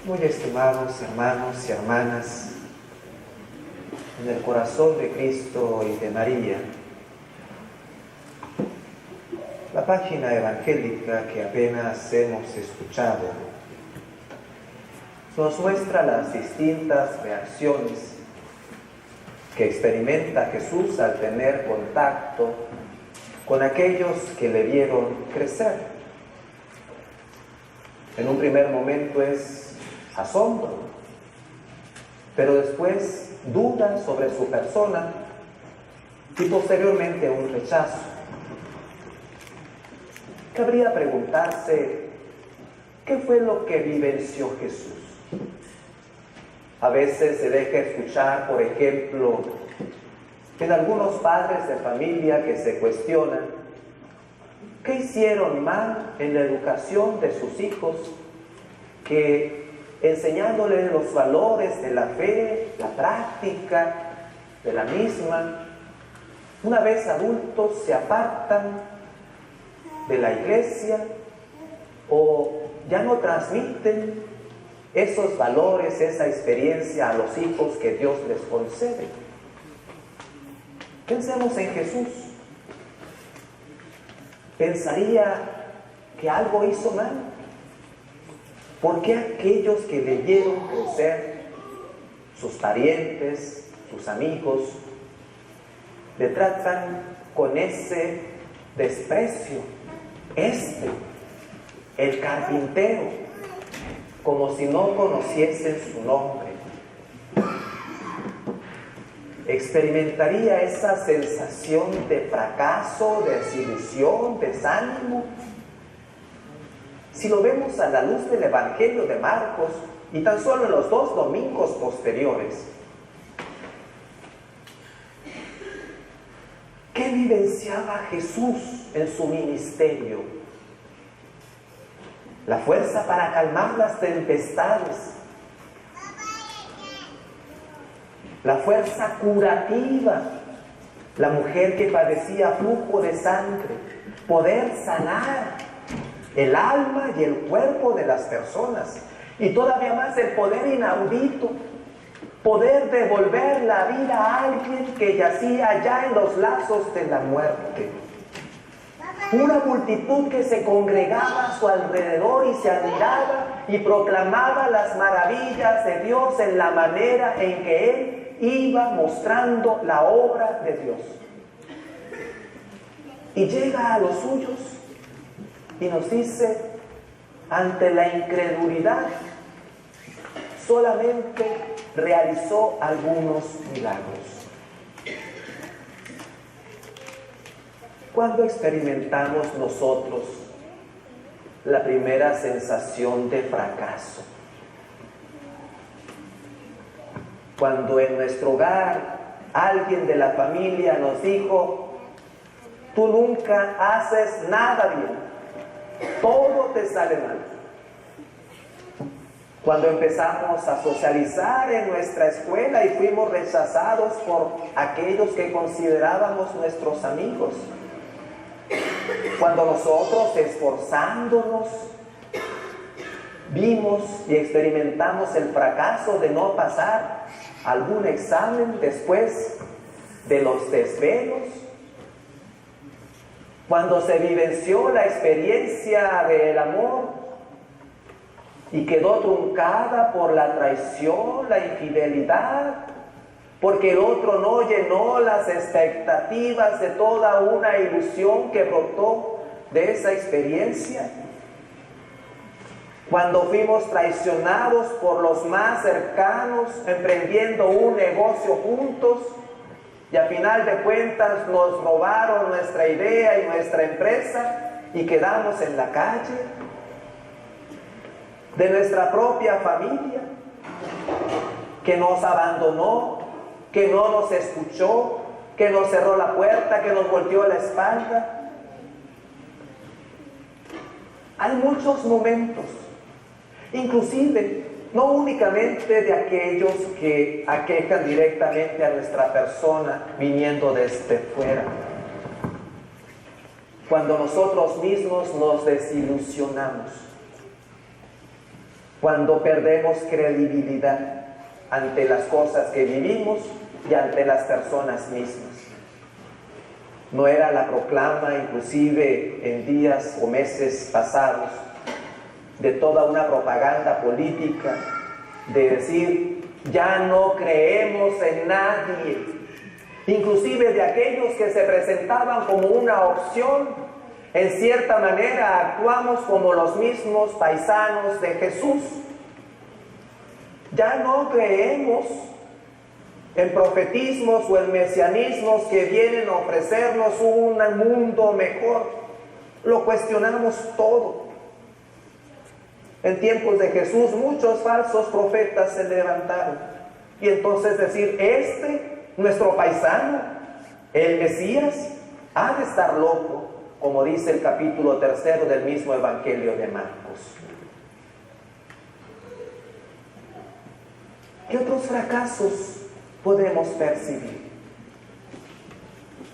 Muy estimados hermanos y hermanas, en el corazón de Cristo y de María, la página evangélica que apenas hemos escuchado nos muestra las distintas reacciones que experimenta Jesús al tener contacto con aquellos que le vieron crecer. En un primer momento es asombro, pero después duda sobre su persona y posteriormente un rechazo. Cabría preguntarse, ¿qué fue lo que vivenció Jesús? A veces se deja escuchar, por ejemplo, en algunos padres de familia que se cuestionan qué hicieron mal en la educación de sus hijos, que enseñándoles los valores de la fe, la práctica de la misma, una vez adultos se apartan de la iglesia o ya no transmiten esos valores, esa experiencia a los hijos que Dios les concede. Pensemos en Jesús. ¿Pensaría que algo hizo mal? ¿Por qué aquellos que le vieron crecer, sus parientes, sus amigos, le tratan con ese desprecio? El carpintero, como si no conociesen su nombre. ¿Experimentaría esa sensación de fracaso, de desilusión, desánimo? Si lo vemos a la luz del Evangelio de Marcos y tan solo en los 2 domingos posteriores, ¿qué vivenciaba Jesús en su ministerio? La fuerza para calmar las tempestades, la fuerza curativa, la mujer que padecía flujo de sangre, poder sanar el alma y el cuerpo de las personas, y todavía más el poder inaudito, poder devolver la vida a alguien que yacía ya en los lazos de la muerte. Una multitud que se congregaba a su alrededor y se admiraba y proclamaba las maravillas de Dios en la manera en que Él iba mostrando la obra de Dios. Y llega a los suyos y nos dice, ante la incredulidad, solamente realizó algunos milagros. ¿Cuándo experimentamos nosotros la primera sensación de fracaso? Cuando en nuestro hogar alguien de la familia nos dijo, tú nunca haces nada bien, todo te sale mal. Cuando empezamos a socializar en nuestra escuela y fuimos rechazados por aquellos que considerábamos nuestros amigos. Cuando nosotros, esforzándonos, vimos y experimentamos el fracaso de no pasar algún examen después de los desvelos. Cuando se vivenció la experiencia del amor y quedó truncada por la traición, la infidelidad, porque el otro no llenó las expectativas de toda una ilusión que brotó de esa experiencia. Cuando fuimos traicionados por los más cercanos, emprendiendo un negocio juntos, y a final de cuentas nos robaron nuestra idea y nuestra empresa y quedamos en la calle. De nuestra propia familia, que nos abandonó, que no nos escuchó, que nos cerró la puerta, que nos volteó la espalda. Hay muchos momentos, inclusive, no únicamente de aquellos que aquejan directamente a nuestra persona viniendo desde fuera. Cuando nosotros mismos nos desilusionamos, cuando perdemos credibilidad ante las cosas que vivimos y ante las personas mismas. No era la proclama, inclusive en días o meses pasados, de toda una propaganda política, de decir, ya no creemos en nadie, inclusive de aquellos que se presentaban como una opción. En cierta manera actuamos como los mismos paisanos de Jesús. Ya no creemos en profetismos o en mesianismos que vienen a ofrecernos un mundo mejor. Lo cuestionamos todo. En tiempos de Jesús muchos falsos profetas se levantaron. Y entonces decir, nuestro paisano, el Mesías, ha de estar loco, como dice el capítulo 3 del mismo Evangelio de Marcos. ¿Qué otros fracasos podemos percibir?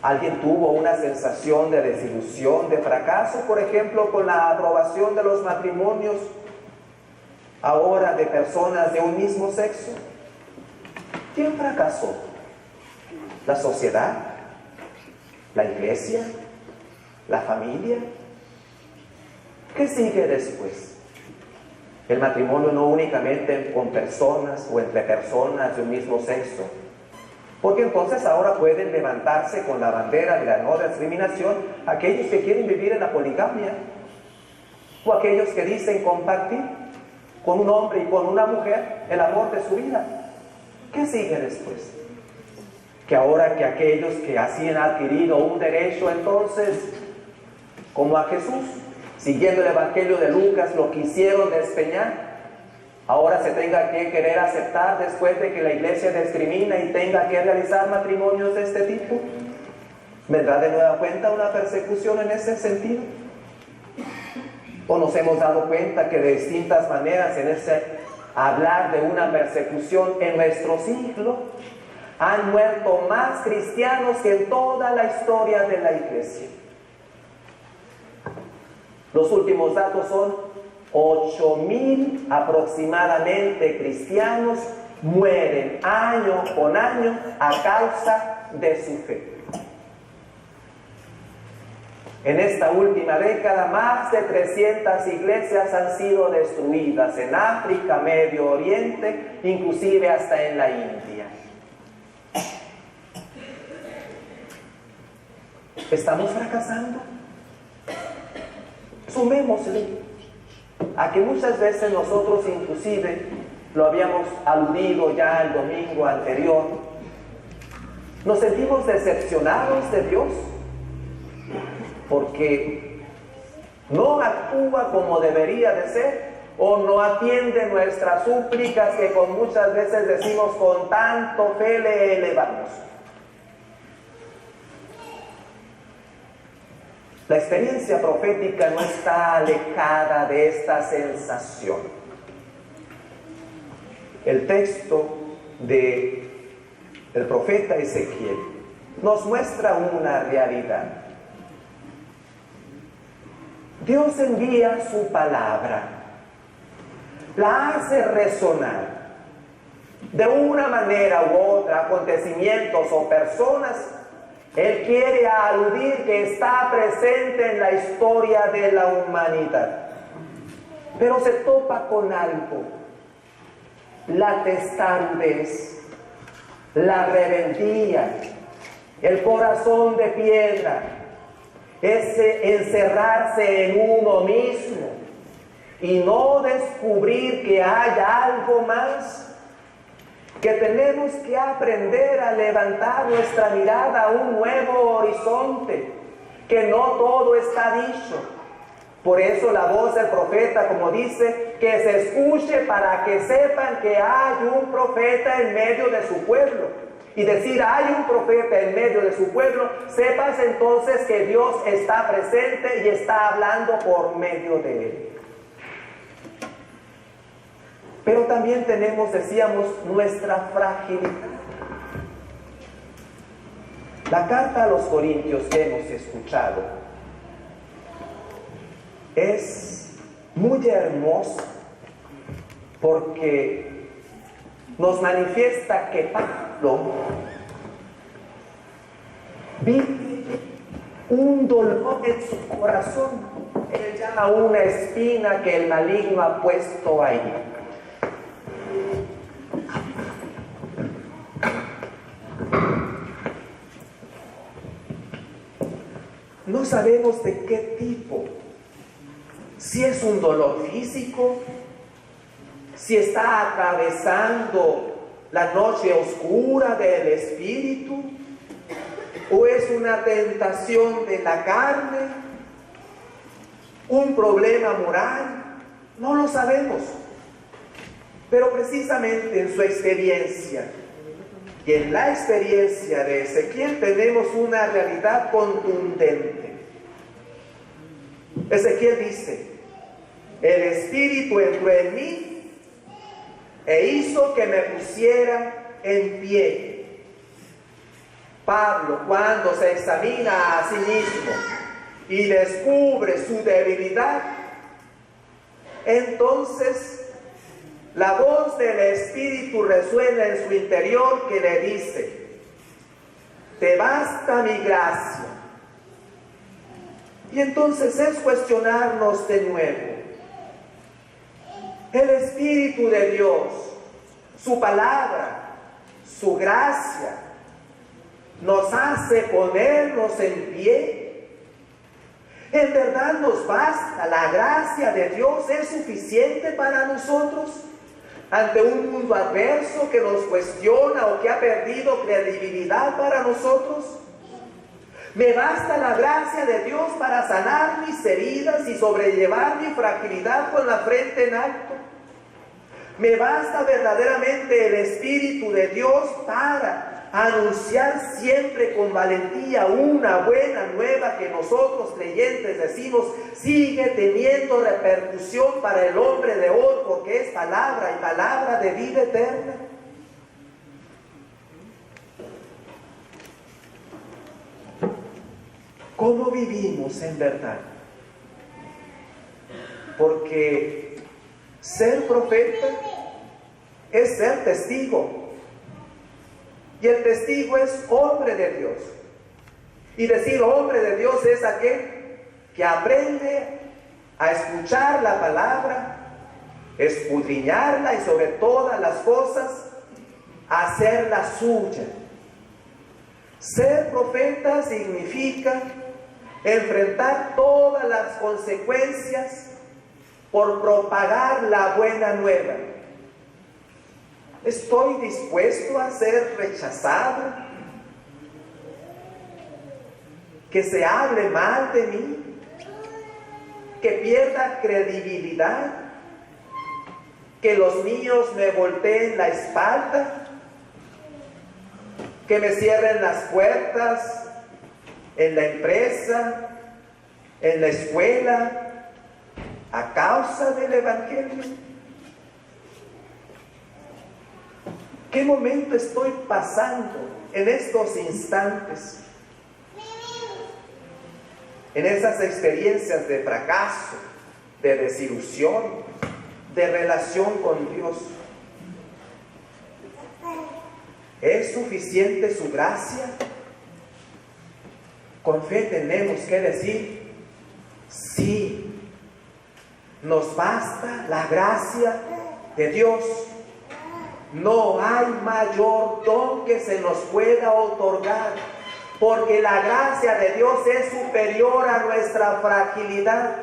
¿Alguien tuvo una sensación de desilusión, de fracaso, por ejemplo, con la aprobación de los matrimonios ahora de personas de un mismo sexo? ¿Quién fracasó? ¿La sociedad? ¿La iglesia? ¿La familia? ¿Qué sigue después? El matrimonio no únicamente con personas o entre personas de un mismo sexo, porque entonces ahora pueden levantarse con la bandera de la no discriminación aquellos que quieren vivir en la poligamia, o aquellos que dicen compartir con un hombre y con una mujer el amor de su vida. ¿Qué sigue después? Que ahora que aquellos que así han adquirido un derecho, entonces, como a Jesús, siguiendo el Evangelio de Lucas, lo quisieron despeñar, ahora se tenga que querer aceptar después de que la iglesia discrimina y tenga que realizar matrimonios de este tipo. ¿Vendrá de nueva cuenta una persecución en ese sentido? ¿O nos hemos dado cuenta que de distintas maneras en ese hablar de una persecución en nuestro siglo han muerto más cristianos que en toda la historia de la iglesia? Los últimos datos son 8,000 aproximadamente cristianos mueren año con año a causa de su fe. En esta última década, más de 300 iglesias han sido destruidas en África, Medio Oriente, inclusive hasta en la India. ¿Estamos fracasando? Sumémosle a que muchas veces nosotros inclusive, lo habíamos aludido ya el domingo anterior, nos sentimos decepcionados de Dios porque no actúa como debería de ser o no atiende nuestras súplicas que con muchas veces decimos con tanto fe le elevamos. La experiencia profética no está alejada de esta sensación. El texto del profeta Ezequiel nos muestra una realidad. Dios envía su palabra, la hace resonar de una manera u otra, acontecimientos o personas. Él quiere aludir que está presente en la historia de la humanidad, pero se topa con algo: la testarudez, la rebeldía, el corazón de piedra, ese encerrarse en uno mismo y no descubrir que hay algo más, que tenemos que aprender a levantar nuestra mirada a un nuevo horizonte, que no todo está dicho. Por eso la voz del profeta, como dice, que se escuche para que sepan que hay un profeta en medio de su pueblo. Y decir hay un profeta en medio de su pueblo, sepas entonces que Dios está presente y está hablando por medio de él. Pero también tenemos, decíamos, nuestra fragilidad. La carta a los Corintios que hemos escuchado es muy hermosa porque nos manifiesta que Pablo vive un dolor en su corazón. Él llama una espina que el maligno ha puesto ahí. No sabemos de qué tipo, si es un dolor físico, si está atravesando la noche oscura del espíritu, o es una tentación de la carne, un problema moral, no lo sabemos. Pero precisamente en su experiencia, y en la experiencia de Ezequiel tenemos una realidad contundente. Ezequiel dice: el Espíritu entró en mí e hizo que me pusiera en pie. Pablo, cuando se examina a sí mismo y descubre su debilidad, entonces la voz del Espíritu resuena en su interior que le dice: te basta mi gracia. Y entonces es cuestionarnos de nuevo. El Espíritu de Dios, su palabra, su gracia, nos hace ponernos en pie. ¿En verdad nos basta? ¿La gracia de Dios es suficiente para nosotros ante un mundo adverso que nos cuestiona o que ha perdido credibilidad para nosotros? ¿Me basta la gracia de Dios para sanar mis heridas y sobrellevar mi fragilidad con la frente en alto? ¿Me basta verdaderamente el Espíritu de Dios para anunciar siempre con valentía una buena nueva que nosotros creyentes decimos sigue teniendo repercusión para el hombre de hoy, porque es palabra y palabra de vida eterna? ¿Cómo vivimos en verdad? Porque ser profeta es ser testigo. Y el testigo es hombre de Dios. Y decir hombre de Dios es aquel que aprende a escuchar la palabra, escudriñarla y sobre todas las cosas hacerla suya. Ser profeta significa enfrentar todas las consecuencias por propagar la buena nueva. ¿Estoy dispuesto a ser rechazado? ¿Que se hable mal de mí? ¿Que pierda credibilidad? ¿Que los míos me volteen la espalda? ¿Que me cierren las puertas en la empresa, en la escuela, a causa del Evangelio? ¿Qué momento estoy pasando en estos instantes? En esas experiencias de fracaso, de desilusión, de relación con Dios. ¿Es suficiente su gracia? Con fe tenemos que decir: sí, nos basta la gracia de Dios. No hay mayor don que se nos pueda otorgar, porque la gracia de Dios es superior a nuestra fragilidad.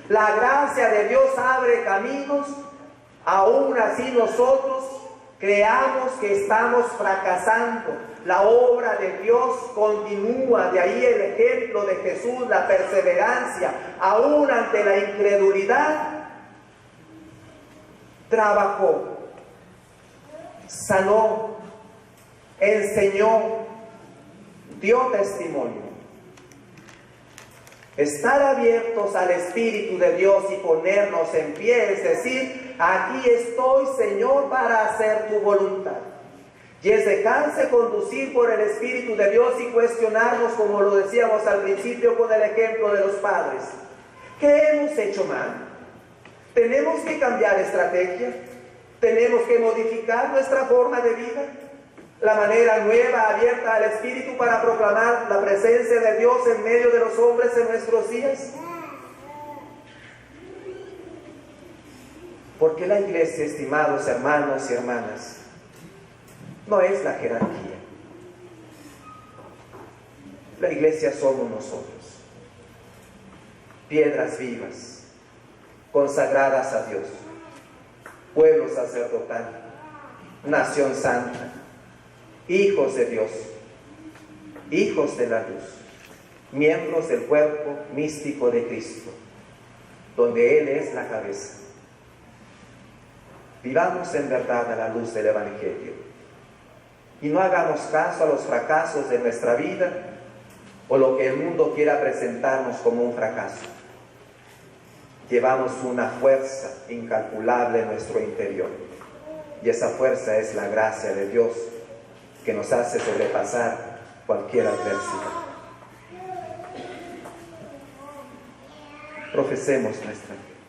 La gracia de Dios abre caminos, aún así nosotros creamos que estamos fracasando. La obra de Dios continúa, de ahí el ejemplo de Jesús, la perseverancia, aún ante la incredulidad. Trabajó, sanó, enseñó, dio testimonio. Estar abiertos al Espíritu de Dios y ponernos en pie, es decir, aquí estoy, Señor, para hacer tu voluntad. Y es dejarse conducir por el Espíritu de Dios y cuestionarnos, como lo decíamos al principio con el ejemplo de los padres. ¿Qué hemos hecho mal? Tenemos que cambiar estrategia, tenemos que modificar nuestra forma de vida, la manera nueva, abierta al Espíritu para proclamar la presencia de Dios en medio de los hombres en nuestros días. Porque la iglesia, estimados hermanos y hermanas, no es la jerarquía. La iglesia somos nosotros, piedras vivas, consagradas a Dios, pueblo sacerdotal, nación santa, hijos de Dios, hijos de la luz, miembros del cuerpo místico de Cristo, donde Él es la cabeza. Vivamos en verdad a la luz del Evangelio y no hagamos caso a los fracasos de nuestra vida o lo que el mundo quiera presentarnos como un fracaso. Llevamos una fuerza incalculable en nuestro interior y esa fuerza es la gracia de Dios que nos hace sobrepasar cualquier adversidad. Profesemos nuestra fe.